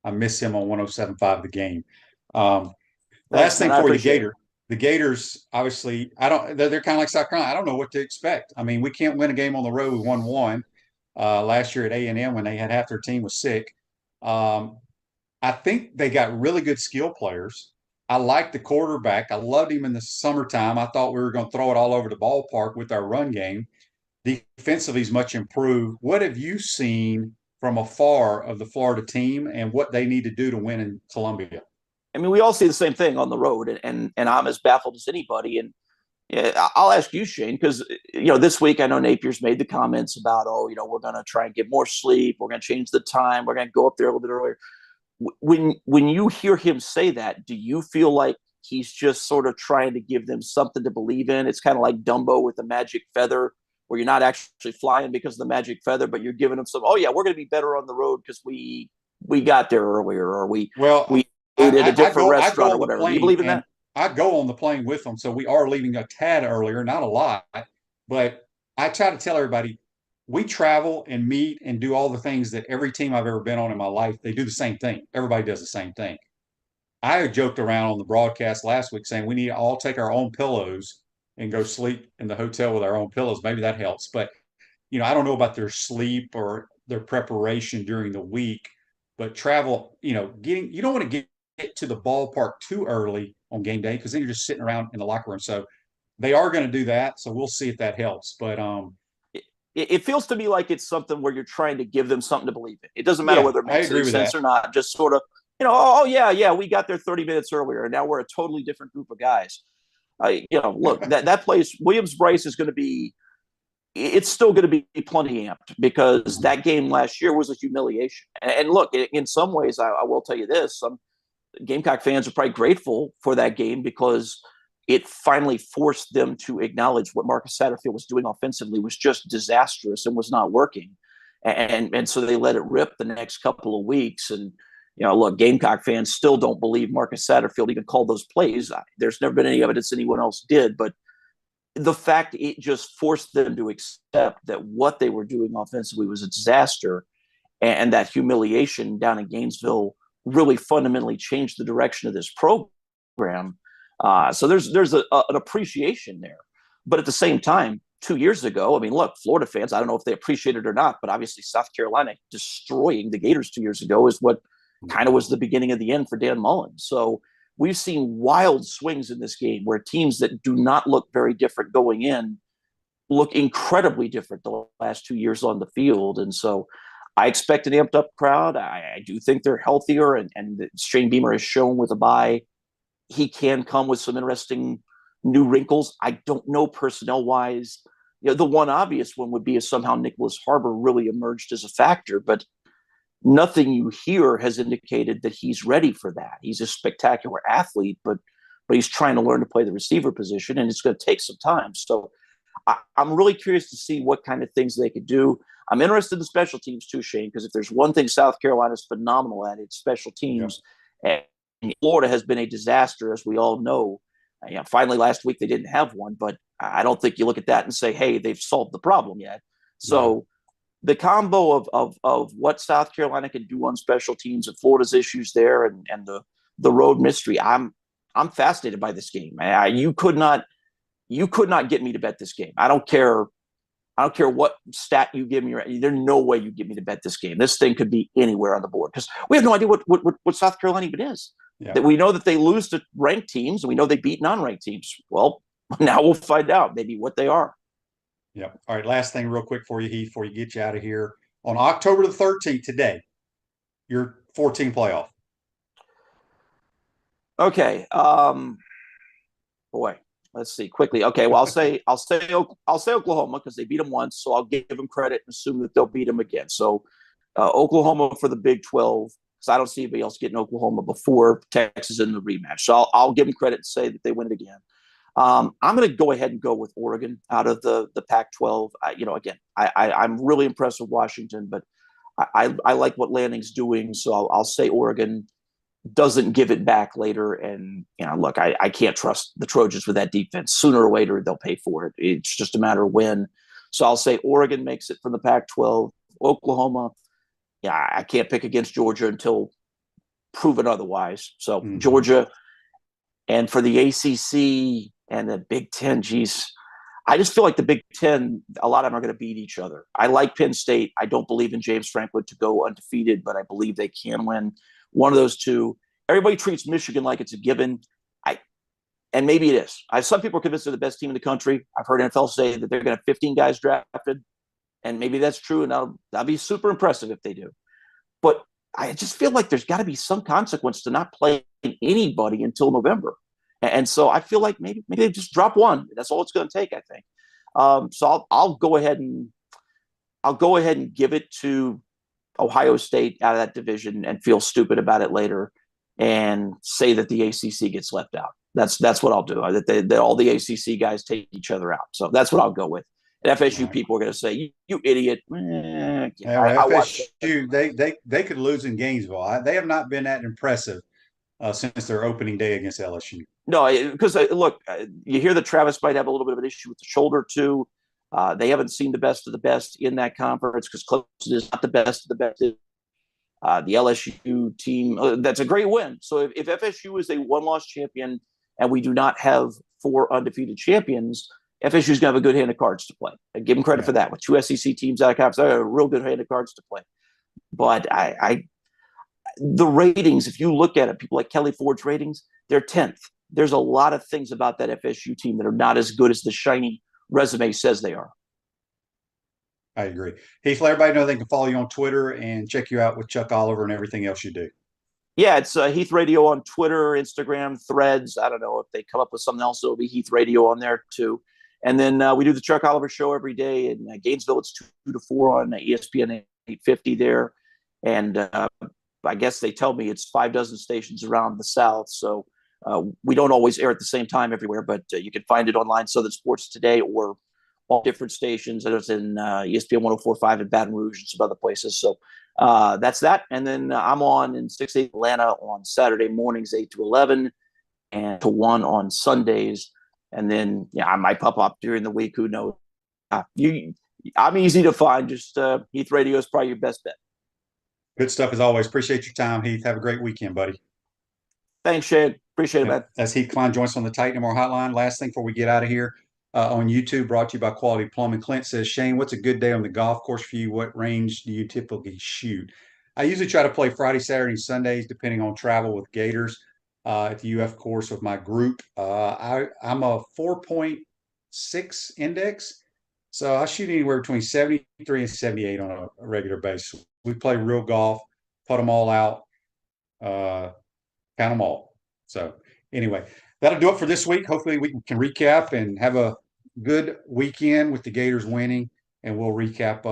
I miss him on 107.5 The Game. Last thing for you, Gator. The Gators, obviously, they're kind of like South Carolina. I don't know what to expect. I mean, we can't win a game on the road. We won one last year at A&M when they had half their team was sick. I think they got really good skill players. I like the quarterback. I loved him in the summertime. I thought we were going to throw it all over the ballpark with our run game. Defensively, he's much improved. What have you seen from afar of the Florida team and what they need to do to win in Columbia? I mean, we all see the same thing on the road, and I'm as baffled as anybody. And I'll ask you, Shane, because this week I know Napier's made the comments about, we're going to try and get more sleep, we're going to change the time, we're going to go up there a little bit earlier. When you hear him say that, do you feel like he's just sort of trying to give them something to believe in? It's kind of like Dumbo with the magic feather, where you're not actually flying because of the magic feather, but you're giving them some, we're going to be better on the road because we got there earlier, or we ate at a different restaurant or whatever. Do you believe in that? I go on the plane with them, so we are leaving a tad earlier, not a lot, but I try to tell everybody, we travel and meet and do all the things that every team I've ever been on in my life, they do the same thing. Everybody does the same thing. I joked around on the broadcast last week saying we need to all take our own pillows and go sleep in the hotel with our own pillows. Maybe that helps. But, I don't know about their sleep or their preparation during the week, but travel, you don't want to get get to the ballpark too early on game day because then you're just sitting around in the locker room. So they are going to do that. So we'll see if that helps. But it feels to me like it's something where you're trying to give them something to believe in. It doesn't matter whether it makes any sense or not. Just sort of, oh yeah, we got there 30 minutes earlier, and now we're a totally different group of guys. Look, that place, Williams-Brice is going to be. It's still going to be plenty amped because that game last year was a humiliation. And look, in some ways, I will tell you this: some Gamecock fans are probably grateful for that game because it finally forced them to acknowledge what Marcus Satterfield was doing offensively was just disastrous and was not working. And so they let it rip the next couple of weeks. And, look, Gamecock fans still don't believe Marcus Satterfield even called those plays. There's never been any evidence anyone else did. But the fact it just forced them to accept that what they were doing offensively was a disaster, and that humiliation down in Gainesville really fundamentally changed the direction of this program. So there's an appreciation there. But at the same time, 2 years ago, I mean, look, Florida fans, I don't know if they appreciate it or not, but obviously South Carolina destroying the Gators 2 years ago is what kind of was the beginning of the end for Dan Mullen. So we've seen wild swings in this game where teams that do not look very different going in look incredibly different the last 2 years on the field. And so I expect an amped up crowd. I do think they're healthier, and Shane Beamer has shown with a bye he can come with some interesting new wrinkles. I don't know personnel wise. The one obvious one would be if somehow Nicholas Harbor really emerged as a factor, but nothing you hear has indicated that he's ready for that. He's a spectacular athlete, but he's trying to learn to play the receiver position, and it's going to take some time. So I'm really curious to see what kind of things they could do. I'm interested in the special teams too, Shane, because if there's one thing South Carolina's phenomenal at, it's special teams. Yeah. And Florida has been a disaster, as we all know. Finally, last week they didn't have one, but I don't think you look at that and say, hey, they've solved the problem yet. So the combo of what South Carolina can do on special teams and Florida's issues there and the road mystery, I'm fascinated by this game. You could not get me to bet this game. I don't care what stat you give me. There's no way you get me to bet this game. This thing could be anywhere on the board because we have no idea what South Carolina even is. Yeah. That we know that they lose to ranked teams, and we know they beat non-ranked teams. Well, now we'll find out maybe what they are. Yeah. All right. Last thing real quick for you, Heath, before you get you out of here. On October the 13th, today, your 14 playoff. Okay. Boy, let's see quickly. Okay. Well, I'll say Oklahoma because they beat them once. So I'll give them credit and assume that they'll beat them again. So Oklahoma for the Big 12. Because I don't see anybody else getting Oklahoma before Texas in the rematch. So I'll give them credit and say that they win it again. I'm going to go ahead and go with Oregon out of the Pac-12. I'm really impressed with Washington, but I like what Lanning's doing. So I'll say Oregon doesn't give it back later. And, look, I can't trust the Trojans with that defense. Sooner or later, they'll pay for it. It's just a matter of when. So I'll say Oregon makes it from the Pac-12. Oklahoma, I can't pick against Georgia until proven otherwise. So Georgia, and for the ACC and the Big Ten, geez, I just feel like the Big Ten, a lot of them are going to beat each other. I like Penn State. I don't believe in James Franklin to go undefeated, but I believe they can win one of those two. Everybody treats Michigan like it's a given. And maybe it is. Some people are convinced they're the best team in the country. I've heard NFL say that they're going to have 15 guys drafted. And maybe that's true, and that'll be super impressive if they do. But I just feel like there's got to be some consequence to not playing anybody until November. And so I feel like maybe they just drop one. That's all it's going to take, I think. So I'll go ahead and give it to Ohio State out of that division and feel stupid about it later and say that the ACC gets left out. That's what I'll do. That all the ACC guys take each other out. So that's what I'll go with. And FSU people are going to say, "You idiot!" FSU, they could lose in Gainesville. They have not been that impressive since their opening day against LSU. No, because look, you hear that Travis might have a little bit of an issue with the shoulder too. They haven't seen the best of the best in that conference because Clemson is not the best of the best. The LSU team, that's a great win. So if FSU is a one-loss champion and we do not have 4 undefeated champions, FSU is going to have a good hand of cards to play. I give them credit for that. With 2 SEC teams out of conference, they have a real good hand of cards to play. But the ratings, if you look at it, people like Kelly Ford's ratings, they're 10th. There's a lot of things about that FSU team that are not as good as the shiny resume says they are. I agree. Heath, let everybody know they can follow you on Twitter and check you out with Chuck Oliver and everything else you do. Yeah, it's Heath Radio on Twitter, Instagram, Threads. I don't know if they come up with something else. It'll be Heath Radio on there too. And then we do the Chuck Oliver Show every day in Gainesville. It's 2 to 4 on ESPN 850 there. And I guess they tell me it's 6 stations around the South. So we don't always air at the same time everywhere, but you can find it online, Southern Sports Today, or all different stations. It's in ESPN 104.5 in Baton Rouge and some other places. So that's that. And then I'm on in 6-8 Atlanta on Saturday mornings, 8 to 11, and to 1 on Sundays. And then, I might pop up during the week. Who knows? I'm easy to find. Just Heath Radio is probably your best bet. Good stuff as always. Appreciate your time, Heath. Have a great weekend, buddy. Thanks, Shane. Appreciate it, man. As Heath Klein joins us on the Titan MR Hotline. Last thing before we get out of here, on YouTube, brought to you by Quality Plumbing. Clint says, Shane, what's a good day on the golf course for you? What range do you typically shoot? I usually try to play Friday, Saturday, Sundays, depending on travel with Gators at the UF course with my group. I'm a 4.6 index, so I shoot anywhere between 73 and 78 on a regular basis. We play real golf, put them all out, count them all. So anyway, that'll do it for this week. Hopefully we can recap and have a good weekend with the Gators winning, and we'll recap